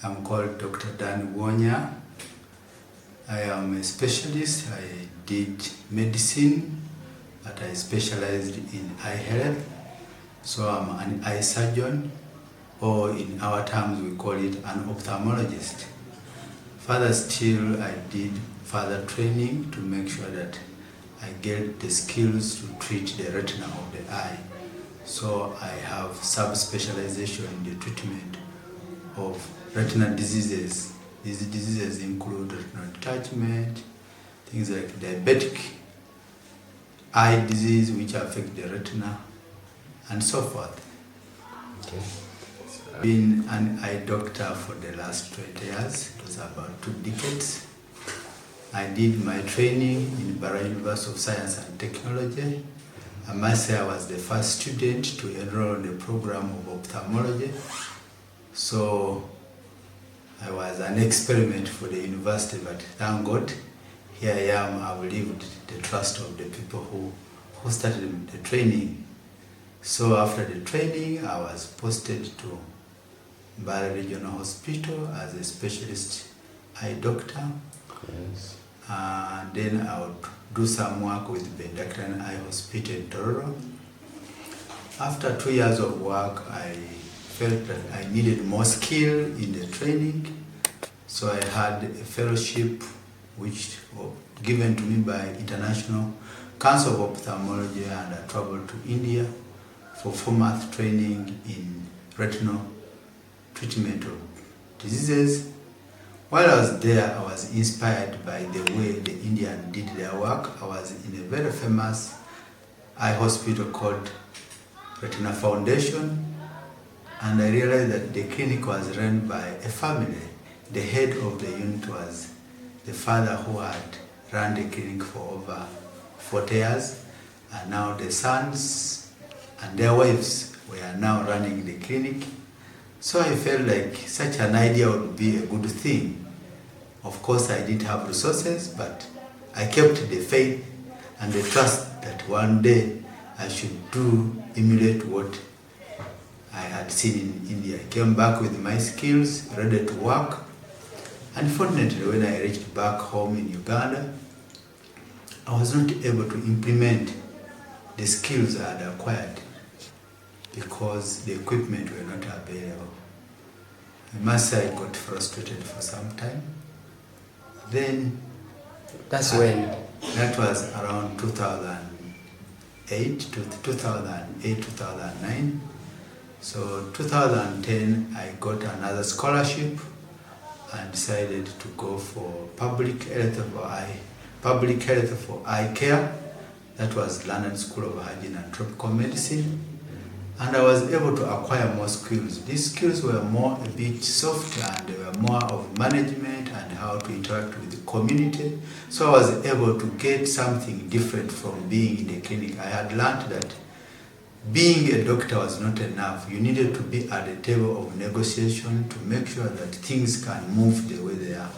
I'm called Dr. Bwonya. I am a specialist. I did medicine, but I specialized in eye health. So I'm an eye surgeon, or in our terms we call it an ophthalmologist. Further still, I did further training to make sure that I get the skills to treat the retina of the eye. So I have subspecialization in the treatment of retinal diseases. These diseases include retinal detachment, things like diabetic eye disease which affect the retina, and so forth. Okay. I've been an eye doctor for the last 20 years. It was about 2 decades. I did my training in Mbarara University of Science and Technology. I must say I was the first student to enroll in the program of ophthalmology. So I was an experiment for the university, but thank God, here I am. I've lived the trust of the people who started the training. So after the training, I was posted to Mbale Regional Hospital as a specialist eye doctor. Yes. And then I would do some work with the Bwonya Eye Hospital in Tororo. After 2 years of work, I felt that I needed more skill in the training. So I had a fellowship which was given to me by International Council of Ophthalmology, and I traveled to India for 4-month training in retinal treatment of diseases. While I was there, I was inspired by the way the Indians did their work. I was in a very famous eye hospital called Retina Foundation, and I realized that the clinic was run by a family. The head of the unit was the father who had run the clinic for over 40 years, and now the sons and their wives were now running the clinic. So I felt like such an idea would be a good thing. Of course, I didn't have resources, but I kept the faith and the trust that one day I should emulate what I had seen in India. I came back with my skills, ready to work. Unfortunately, when I reached back home in Uganda, I was not able to implement the skills I had acquired because the equipment were not available. I must say I got frustrated for some time. Then That's when? That was around 2008 to 2009. So 2010, I got another scholarship and decided to go for public health for eye care. That was London School of Hygiene and Tropical Medicine. And I was able to acquire more skills. These skills were a bit soft, and they were more of management and how to interact with the community. So I was able to get something different from being in the clinic. I had learned that being a doctor was not enough. You needed to be at the table of negotiation to make sure that things can move the way they are.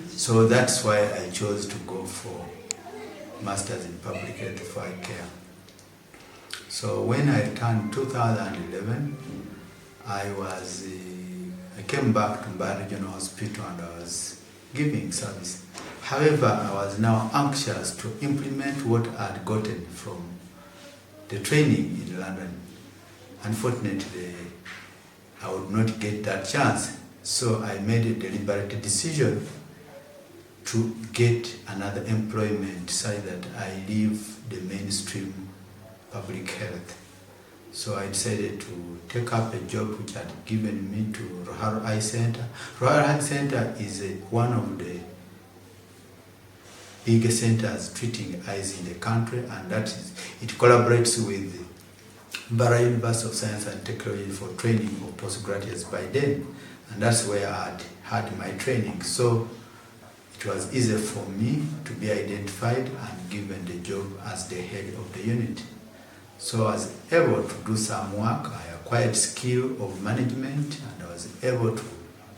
So that's why I chose to go for Masters in Public Health for Eye Care. So when I returned 2011, I came back to Mbale Regional Hospital and I was giving service. However, I was now anxious to implement what I had gotten from the training in London. Unfortunately, I would not get that chance. So I made a deliberate decision to get another employment so that I leave the mainstream public health. So I decided to take up a job which had given me to Royal Eye Center. Royal Eye Center is one of the biggest centers treating eyes in the country, and it collaborates with Mbarara University of Science and Technology for training of postgraduates by then, and that's where I had my training. So it was easy for me to be identified and given the job as the head of the unit. So I was able to do some work. I acquired skill of management, and I was able to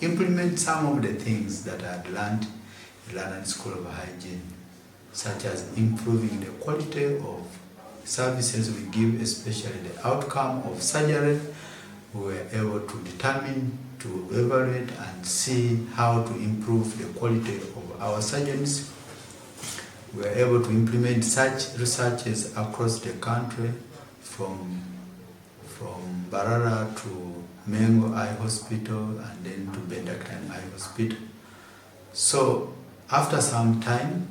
implement some of the things that I had learned in London School of Hygiene, such as improving the quality of services we give, especially the outcome of surgery. We were able to determine, to evaluate and see how to improve the quality of our surgeons. We were able to implement such researches across the country from Mbarara to Mengo Eye Hospital and then to Bendaktan Eye Hospital. So after some time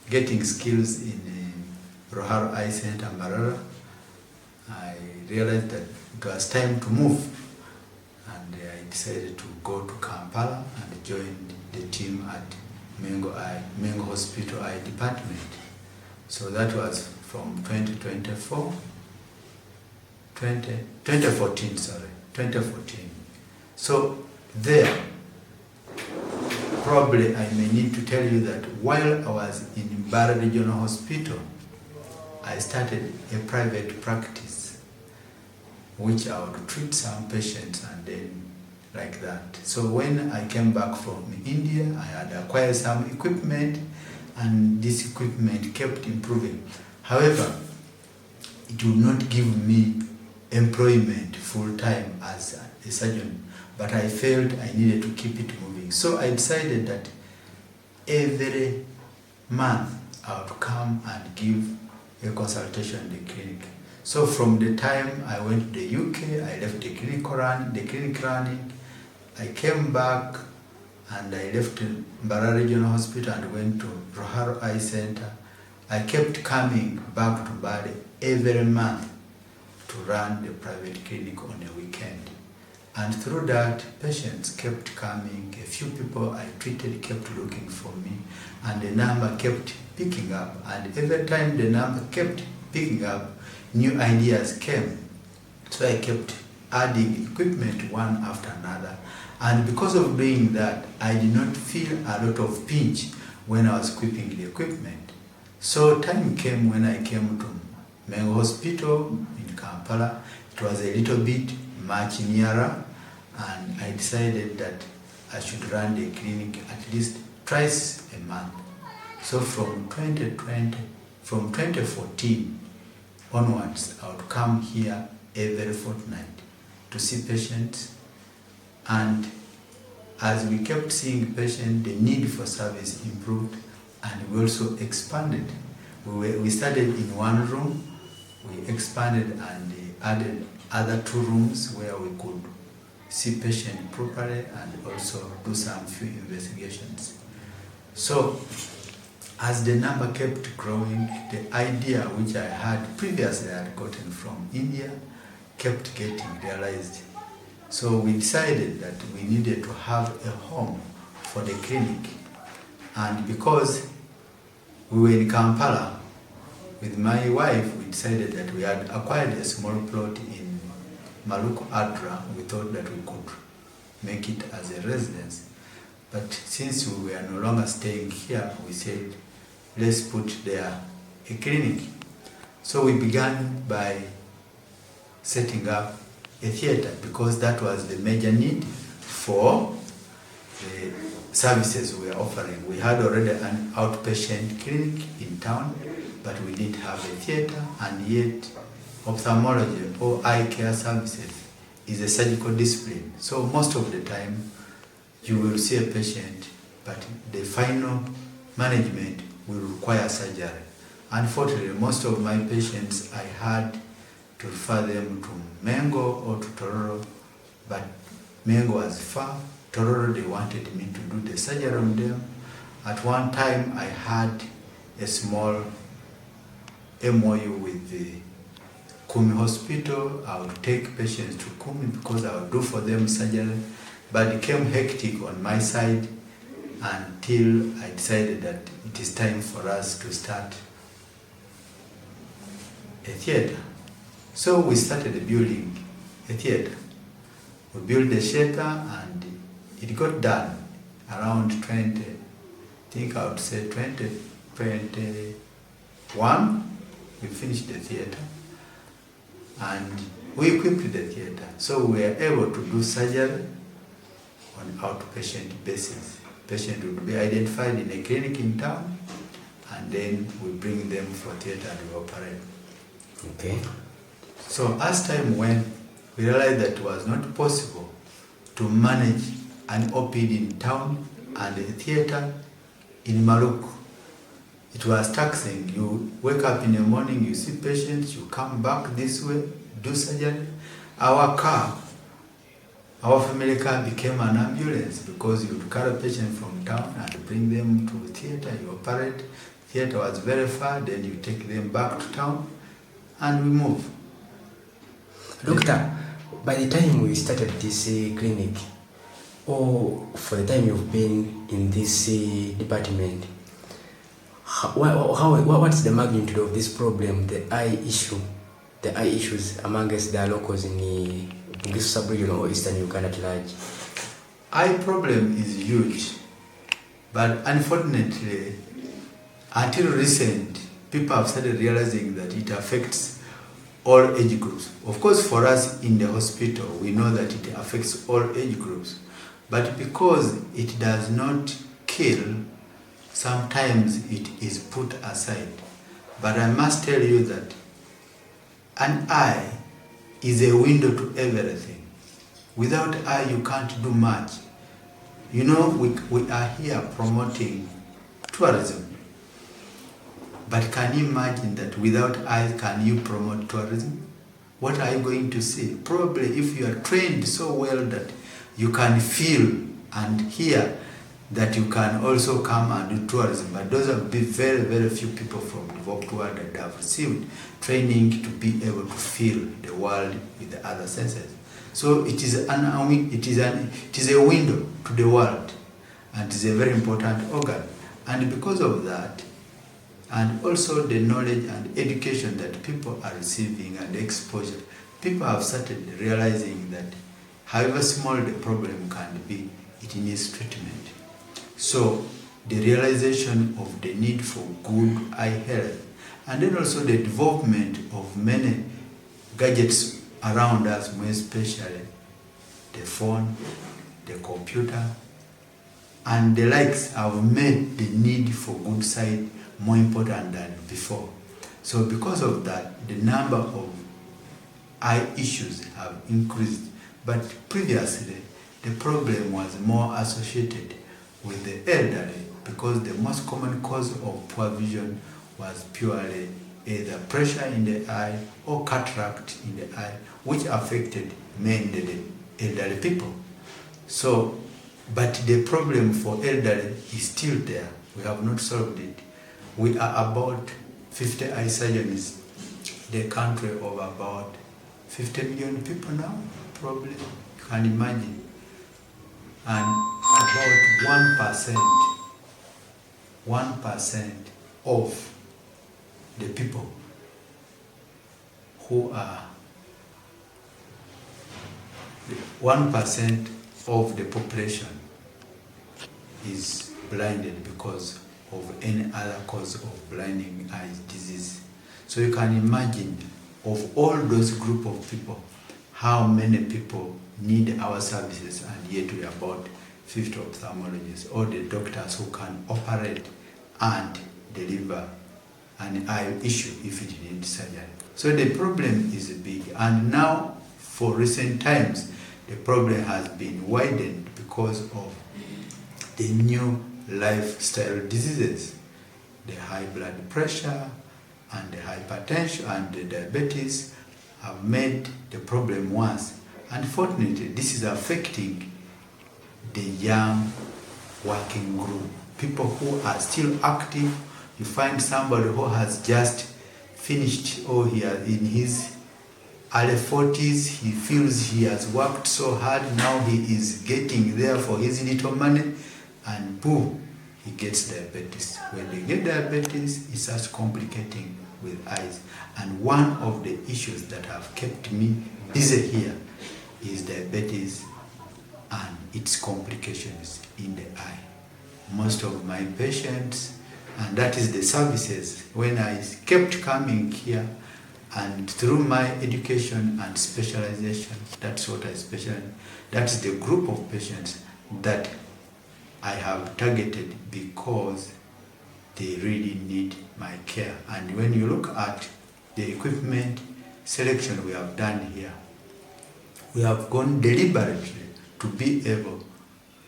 getting skills in Roharo Eye Center, Mbarara, I realized that it was time to move, and I decided to go to Kampala and join the team at Mengo Hospital Eye Department. So that was from 2014. So there, probably I may need to tell you that while I was in Mbale Regional Hospital, I started a private practice, which I would treat some patients and then like that. So when I came back from India, I had acquired some equipment, and this equipment kept improving. However, it would not give me employment full-time as a surgeon, but I felt I needed to keep it moving. So I decided that every month I would come and give a consultation in the clinic. So from the time I went to the UK, I left the clinic running. I came back and I left Mbarara Regional Hospital and went to Roharo Eye Center. I kept coming back to Mbale every month to run the private clinic on a weekend. And through that, patients kept coming. A few people I treated kept looking for me, and the number kept picking up. And every time the number kept picking up, new ideas came. So I kept adding equipment one after another. And because of doing that, I did not feel a lot of pinch when I was equipping the equipment. So time came when I came to Mengo Hospital in Kampala. It was a little bit much nearer, and I decided that I should run the clinic at least twice a month. So from 2014 onwards, I would come here every fortnight to see patients. And as we kept seeing patients, the need for service improved, and we also expanded. We started in one room, we expanded and added other 2 rooms where we could see patients properly and also do some few investigations. So as the number kept growing, the idea which I had previously gotten from India kept getting realized. So we decided that we needed to have a home for the clinic. And because we were in Kampala with my wife, we decided that we had acquired a small plot in Maluku, we thought that we could make it as a residence. But since we were no longer staying here, we said, let's put there a clinic. So we began by setting up a theater, because that was the major need for the services we were offering. We had already an outpatient clinic in town, but we didn't have a theater, and yet ophthalmology or eye care services is a surgical discipline. So most of the time you will see a patient, but the final management will require surgery. Unfortunately, most of my patients I had to refer them to Mengo or to Tororo, but Mengo was far. Tororo, they wanted me to do the surgery on them. At one time, I had a small MOU with the Kumi Hospital. I would take patients to Kumi because I would do for them surgery, but it became hectic on my side until I decided that it is time for us to start a theater. So we started building a theater. We built the shelter and it got done around 2021. We finished the theater and we equipped the theater. So we were able to do surgery on outpatient basis. Patient would be identified in a clinic in town, and then we bring them for theater and we operate. Okay. So as time went, we realized that it was not possible to manage an OPD in town and a theater in Maluku. It was taxing. You wake up in the morning, you see patients, you come back this way, do surgery. Our family car became an ambulance because you would carry patients from town and bring them to theater, you operate. Theater was very far, then you take them back to town and we move. Doctor, by the time we started this clinic, or for the time you've been in this department, what's the magnitude of this problem, the eye issues amongst the locals in this sub-region or Eastern Uganda at large? Eye problem is huge, but unfortunately, until recent, people have started realizing that it affects all age groups. Of course, for us in the hospital, we know that it affects all age groups, but because it does not kill, sometimes it is put aside. But I must tell you that an eye is a window to everything. Without eye, you can't do much. You know, we are here promoting tourism. But can you imagine that without eyes, can you promote tourism? What are you going to see? Probably if you are trained so well that you can feel and hear, that you can also come and do tourism. But those have been very, very few people from developed world that have received training to be able to feel the world with the other senses. So it is a window to the world, and it is a very important organ. And because of that, and also the knowledge and education that people are receiving and exposure, people have started realizing that however small the problem can be, it needs treatment. So the realization of the need for good eye health, and then also the development of many gadgets around us, more especially the phone, the computer, and the likes, have made the need for good sight more important than before. So because of that, the number of eye issues have increased. But previously, the problem was more associated with the elderly, because the most common cause of poor vision was purely either pressure in the eye or cataract in the eye, which affected mainly the elderly people. So, but the problem for elderly is still there. We have not solved it. We are about 50 eye surgeons, the country of about 50 million people now, probably, you can imagine. And about 1% of the people who are 1% of the population is blinded because of any other cause of blinding eye disease. So you can imagine, of all those group of people, how many people need our services, and yet we are about 50 ophthalmologists, or the doctors who can operate and deliver an eye issue if it needs surgery. So the problem is big, and now for recent times the problem has been widened because of the new lifestyle diseases. The high blood pressure and the hypertension and the diabetes have made the problem worse. Unfortunately, this is affecting the young working group, people who are still active. You find somebody who has just finished, or he is in his early 40s, he feels he has worked so hard, now he is getting there for his little money, and boom, he gets diabetes. When they get diabetes, it starts complicating with eyes. And one of the issues that have kept me busy here is diabetes and its complications in the eye. Most of my patients, and that is the services, when I kept coming here, and through my education and specialization, that's what I specialize, that's the group of patients that I have targeted because they really need my care. And when you look at the equipment selection we have done here, we have gone deliberately to be able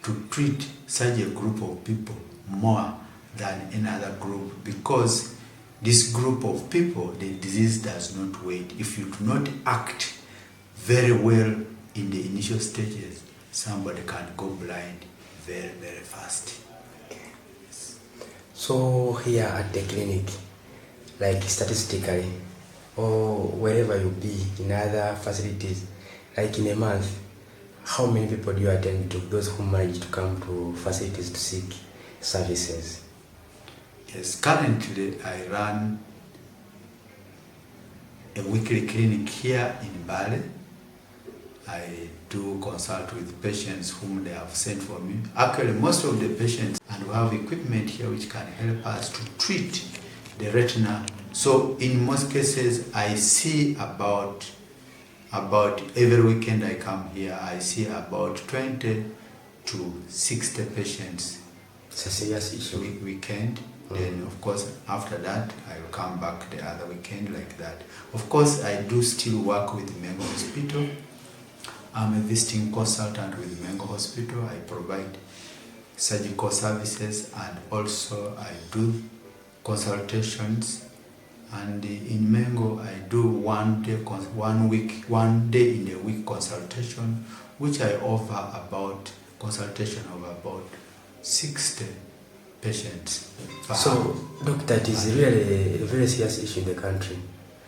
to treat such a group of people more than another group, because this group of people, the disease does not wait. If you do not act very well in the initial stages, somebody can go blind very, very fast. So here at the clinic, like statistically, or wherever you be in other facilities, like in a month, how many people do you attend to, those who manage to come to facilities to seek services? Yes, currently I run a weekly clinic here in Mbale. I do consult with patients whom they have sent for me. Actually, most of the patients, and we have equipment here which can help us to treat the retina. So in most cases, I see about every weekend I come here, I see about 20 to 60 patients. It's a serious issue. Weekend. Then, of course, after that, I will come back the other weekend like that. Of course, I do still work with Mengo Hospital. I'm a visiting consultant with Mengo Hospital. I provide surgical services, and also I do consultations. And in Mengo, I do one day in a week consultation, which I offer about consultation of about 60 patients. So, doctor, it is really a very serious issue in the country.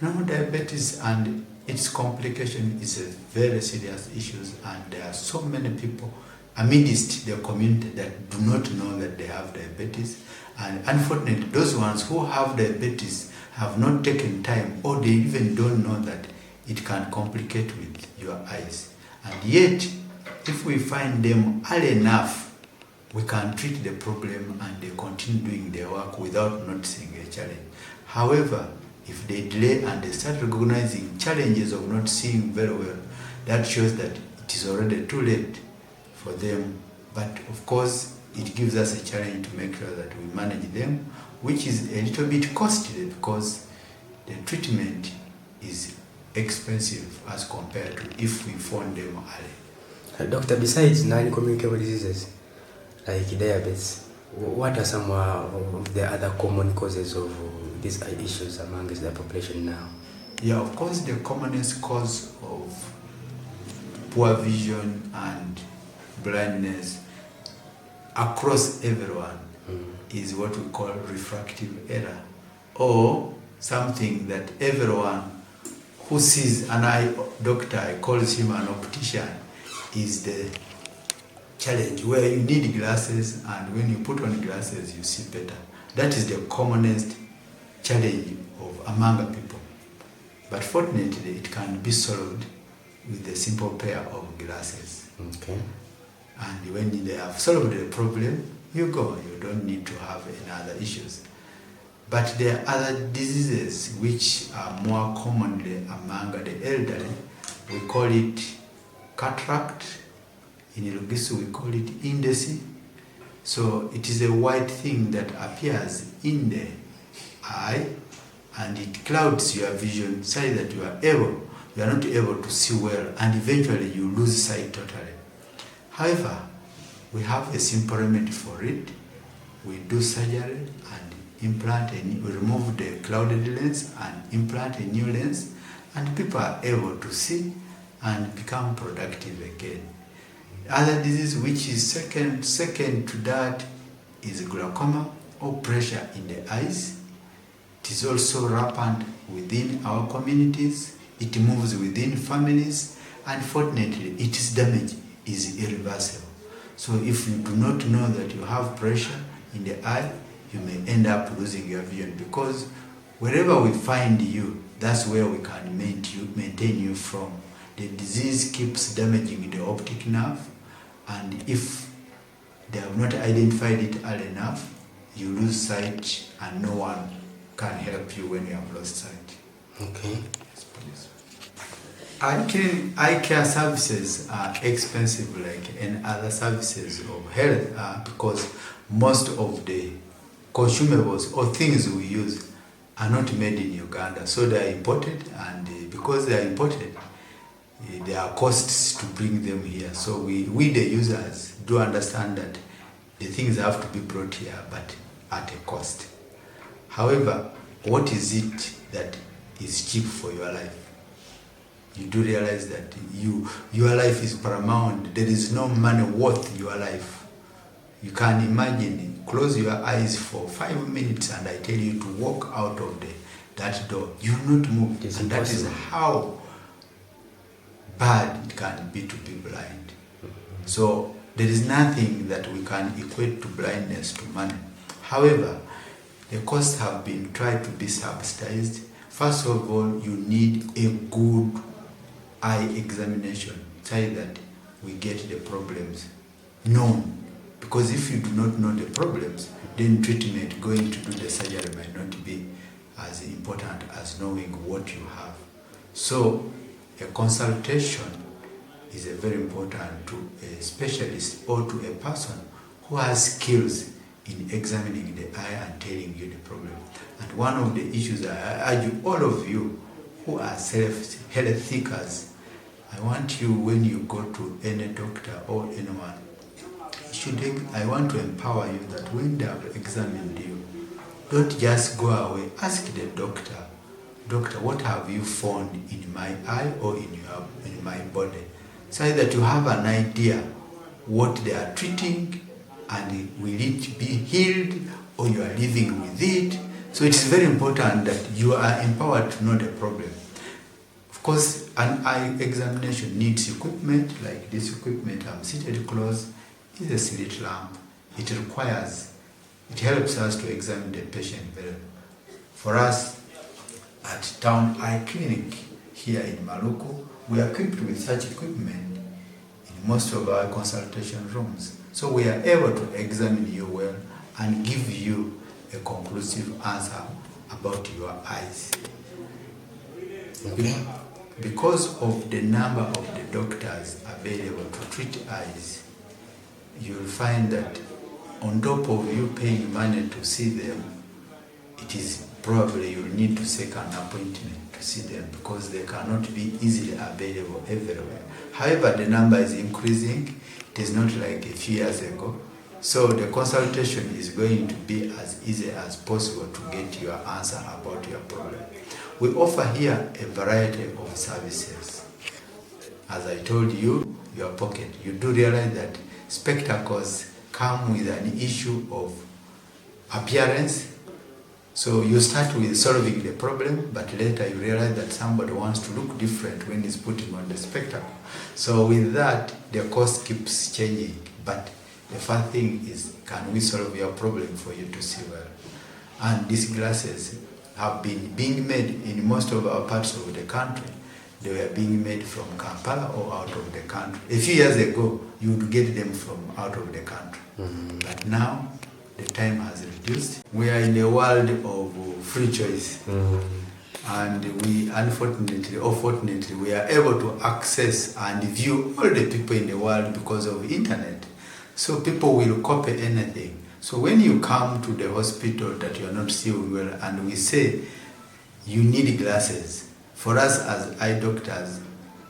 No, diabetes and its complication is a very serious issue, and there are so many people amidst the community that do not know that they have diabetes. And unfortunately, those ones who have diabetes have not taken time, or they even don't know that it can complicate with your eyes. And yet, if we find them early enough, we can treat the problem and they continue doing their work without noticing a challenge. However, if they delay and they start recognizing challenges of not seeing very well, that shows that it is already too late for them. But of course, it gives us a challenge to make sure that we manage them, which is a little bit costly because the treatment is expensive as compared to if we found them early. Doctor, besides non-communicable diseases like diabetes, what are some of the other common causes of these eye issues amongst the population now? Yeah, of course, the commonest cause of poor vision and blindness across everyone is what we call refractive error, or something that everyone who sees an eye doctor, I call him an optician, is the challenge where you need glasses, and when you put on glasses you see better. That is the commonest challenge among people. But fortunately, it can be solved with a simple pair of glasses. Okay. And when they have solved the problem, you go. You don't need to have any other issues. But there are other diseases which are more commonly among the elderly. We call it cataract. In Lugisu, we call it indesi. So it is a white thing that appears in the eye, and it clouds your vision so that you are not able to see well, and eventually you lose sight totally. However, we have a simple remedy for it. We do surgery and we remove the clouded lens and implant a new lens, and people are able to see and become productive again. Other disease which is second to that is glaucoma, or pressure in the eyes. It is also rampant within our communities. It moves within families. Unfortunately, its damage is irreversible. So if you do not know that you have pressure in the eye, you may end up losing your vision, because wherever we find you, that's where we can maintain you from. The disease keeps damaging the optic nerve, and if they have not identified it early enough, you lose sight, and no one can help you when you have lost sight. Okay. Yes, please. Eye care services are expensive like any other services of health because most of the consumables or things we use are not made in Uganda, so they are imported, and because they are imported, there are costs to bring them here. So we the users do understand that the things have to be brought here, but at a cost. However, what is it that is cheap for your life? You do realize that your life is paramount. There is no money worth your life. You can imagine, close your eyes for 5 minutes and I tell you to walk out of that door. You will not move. And that is how bad it can be to be blind. So there is nothing that we can equate to blindness to money. However, the costs have been tried to be subsidized. First of all, you need a good eye examination, so that we get the problems known. Because if you do not know the problems, then treatment, going to do the surgery, might not be as important as knowing what you have. So a consultation is very important to a specialist or to a person who has skills in examining the eye and telling you the problem. And one of the issues I urge all of you who are self-health seekers, I want you, when you go to any doctor or anyone, I want to empower you that when they have examined you, don't just go away. Ask the doctor, "Doctor, what have you found in my eye or in my body?" So that you have an idea what they are treating, and will it be healed or you are living with it. So it's very important that you are empowered to know the problem. Of course, an eye examination needs equipment, like this equipment I'm seated close. It's a slit lamp. It helps us to examine the patient better. For us at Town Eye Clinic here in Maluku, we are equipped with such equipment in most of our consultation rooms. So we are able to examine you well and give you a conclusive answer about your eyes. Okay. Because of the number of the doctors available to treat eyes, you'll find that on top of you paying money to see them, it is probably you'll need to seek an appointment to see them because they cannot be easily available everywhere. However, the number is increasing. It is not like a few years ago. So the consultation is going to be as easy as possible to get your answer about your problem. We offer here a variety of services. As I told you, your pocket, you do realize that spectacles come with an issue of appearance. So you start with solving the problem, but later you realize that somebody wants to look different when he's putting on the spectacle. So with that, the cost keeps changing. But the first thing is, can we solve your problem for you to see well? And these glasses have been being made in most of our parts of the country. They were being made from Kampala or out of the country. A few years ago, you would get them from out of the country. Mm-hmm. But now, the time has reduced. We are in a world of free choice. Mm-hmm. And we, unfortunately or fortunately, we are able to access and view all the people in the world because of internet. So people will copy anything. So when you come to the hospital that you are not seeing well, and we say you need glasses, for us as eye doctors,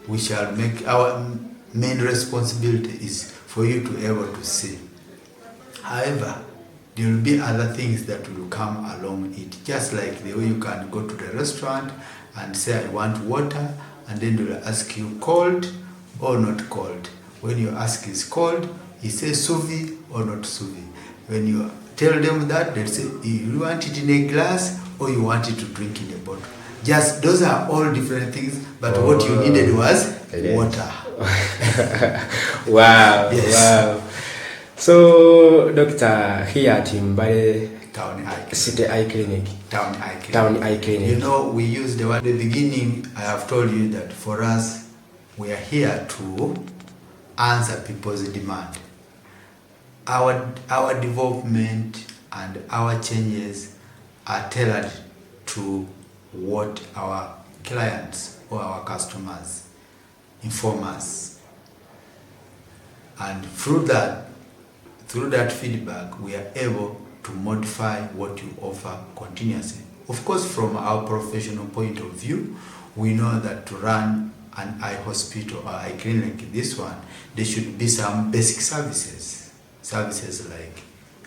we shall make our main responsibility is for you to be able to see. However, there will be other things that will come along it, just like the way you can go to the restaurant and say, I want water, and then they will ask you cold or not cold. When you ask is cold, he says sous vide or not sous vide. When you tell them that, they say, you want it in a glass or you want it to drink in a bottle. Just, those are all different things, but what you needed was water. Wow, yes. Wow. So, Doctor, here at Mbale Town Eye Clinic. City Eye Clinic. Town Eye Clinic. Town Eye Clinic. You know, we use the word at the beginning. I have told you that for us, we are here to answer people's demand. Our development and our changes are tailored to what our clients or our customers inform us. And through that feedback, we are able to modify what you offer continuously. Of course, from our professional point of view, we know that to run an eye hospital or eye clinic, this one, there should be some basic services. Services like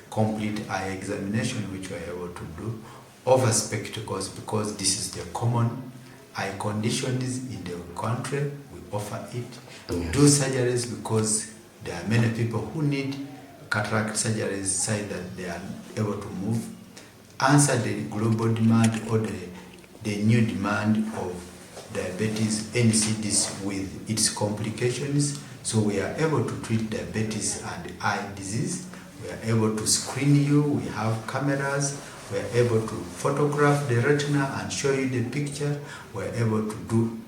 complete eye examination, which we are able to do, over spectacles, because this is the common eye conditions in the country. We offer it. We do surgeries because there are many people who need cataract surgeries, say that they are able to move. Answer the global demand or the new demand of diabetes, NCDs with its complications. So we are able to treat diabetes and eye disease. We are able to screen you. We have cameras. We are able to photograph the retina and show you the picture. We are able to do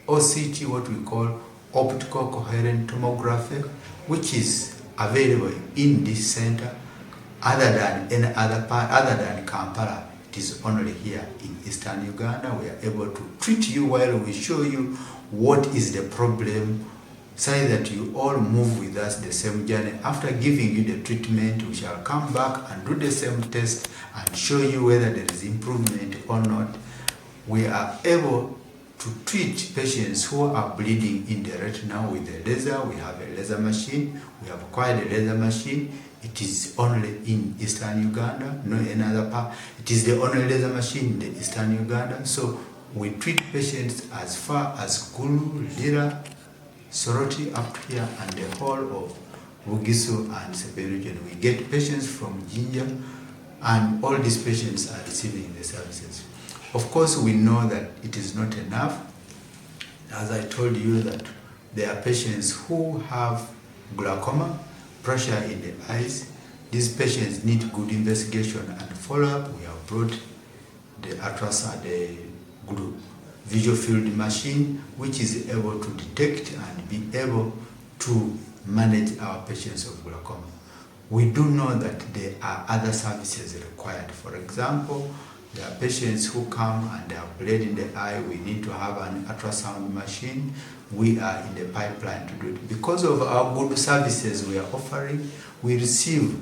OCT, what we call optical coherent tomography, which is available in this center. Other than any other part, other than Kampala, it is only here in Eastern Uganda. We are able to treat you while we show you what is the problem. Say that you all move with us the same journey. After giving you the treatment, we shall come back and do the same test and show you whether there is improvement or not. We are able to treat patients who are bleeding in the retina with a laser. We have a laser machine. We have acquired a laser machine. It is only in Eastern Uganda, no any other part. It is the only laser machine in the Eastern Uganda. So we treat patients as far as Gulu, Lira, Soroti up here, and the whole of Bugisu and Sebe region. We get patients from Jinja, and all these patients are receiving the services. Of course, we know that it is not enough. As I told you, that there are patients who have glaucoma, pressure in the eyes. These patients need good investigation and follow-up. We have brought the ultrasound, the visual field machine, which is able to detect and be able to manage our patients of glaucoma. We do know that there are other services required. For example, there are patients who come and they have bled in the eye. We need to have an ultrasound machine. We are in the pipeline to do it. Because of our good services we are offering, we receive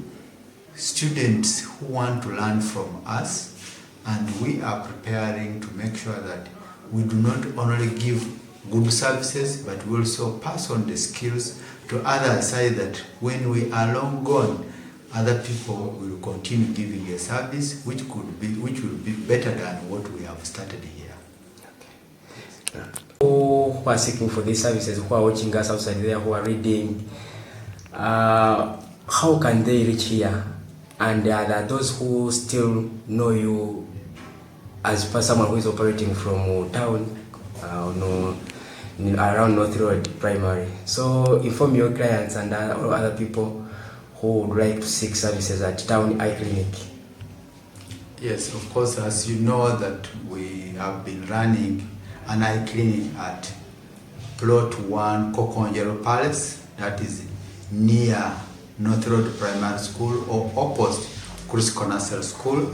students who want to learn from us, and we are preparing to make sure that we do not only give good services, but we also pass on the skills to others, so that when we are long gone, other people will continue giving a service which will be better than what we have started here. Okay. Who are seeking for these services, who are watching us outside there, who are reading, how can they reach here? And there are those who still know you as someone who is operating from town, around North Road Primary. So inform your clients and other people who would like to seek services at Town Eye Clinic. Yes, of course, as you know that we have been running an eye clinic at Plot 1 Kokonjero Palace, that is near North Road Primary School or opposite Chris Conasel School.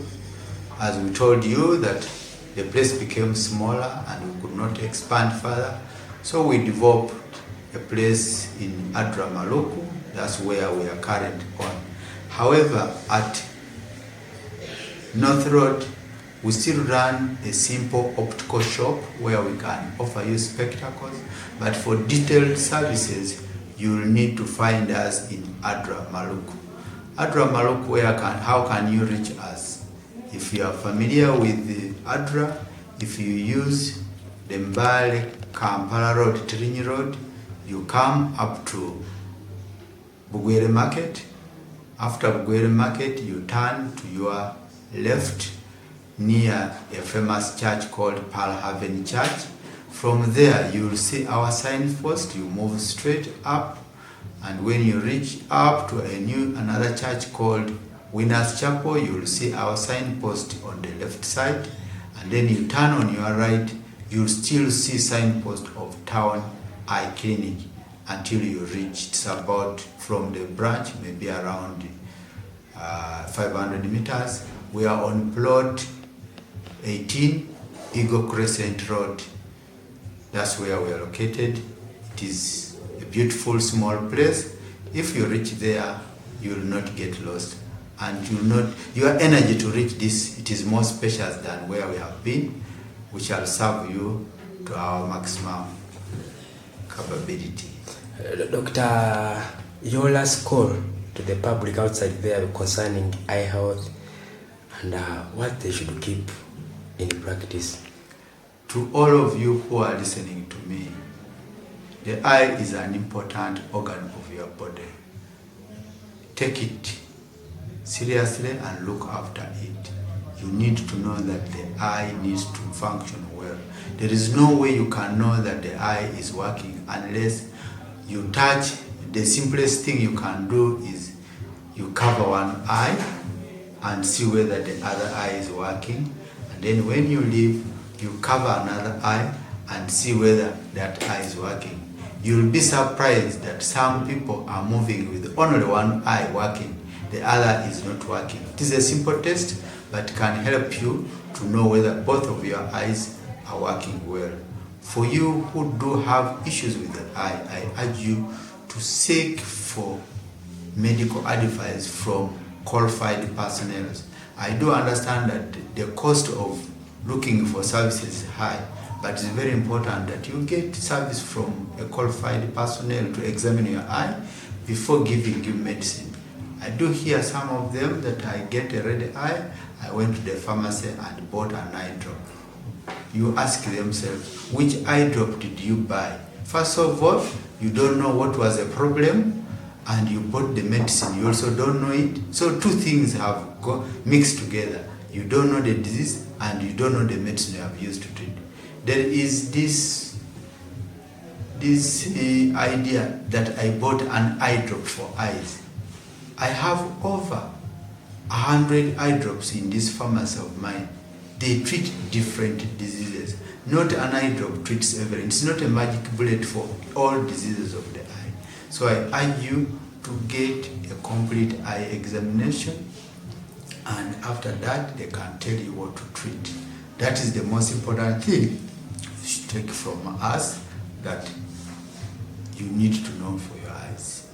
As we told you that the place became smaller and we could not expand further, so we developed a place in Adra Maluku. That's where we are currently on. However, at North Road, we still run a simple optical shop where we can offer you spectacles, but for detailed services, you will need to find us in Adra Maluku. Adra Maluku, how can you reach us? If you are familiar with the Adra, if you use the Mbale, Kampala Road, Tirinyi Road, you come up to Bwonya Market. After Bwonya Market, you turn to your left near a famous church called Pearl Haven Church. From there, you will see our signpost. You move straight up, and when you reach up to another church called Winners Chapel, you will see our signpost on the left side, and then you turn on your right, you'll still see signpost of Town Eye Clinic until you reach. It's about from the branch, maybe around 500 meters. We are on plot 18, Eagle Crescent Road. That's where we are located. It is a beautiful small place. If you reach there, you will not get lost, and your energy to reach this, it is more spacious than where we have been. We shall serve you to our maximum. capability. Dr. Your last call to the public outside there concerning eye health and what they should keep in practice. To all of you who are listening to me, the eye is an important organ of your body. Take it seriously and look after it. You need to know that the eye needs to function well. There is no way you can know that the eye is working unless you touch. The simplest thing you can do is you cover one eye and see whether the other eye is working. And then when you leave, you cover another eye and see whether that eye is working. You'll be surprised that some people are moving with only one eye working, the other is not working. It is a simple test, but can help you to know whether both of your eyes are working well. For you who do have issues with the eye, I urge you to seek for medical advice from qualified personnel. I do understand that the cost of looking for services is high, but it's very important that you get service from a qualified personnel to examine your eye before giving you medicine. I do hear some of them that I get a red eye, I went to the pharmacy and bought an eye drop. You ask themselves, which eye drop did you buy? First of all, you don't know what was the problem, and you bought the medicine, you also don't know it. So two things have mixed together. You don't know the disease and you don't know the medicine you have used to treat. There is this idea that I bought an eye drop for eyes. I have over 100 eye drops in this pharmacy of mine. They treat different diseases. Not an eye drop treats everything. It's not a magic bullet for all diseases of the eye. So I urge you to get a complete eye examination, and after that they can tell you what to treat. That is the most important thing you should take from us, that you need to know for your eyes.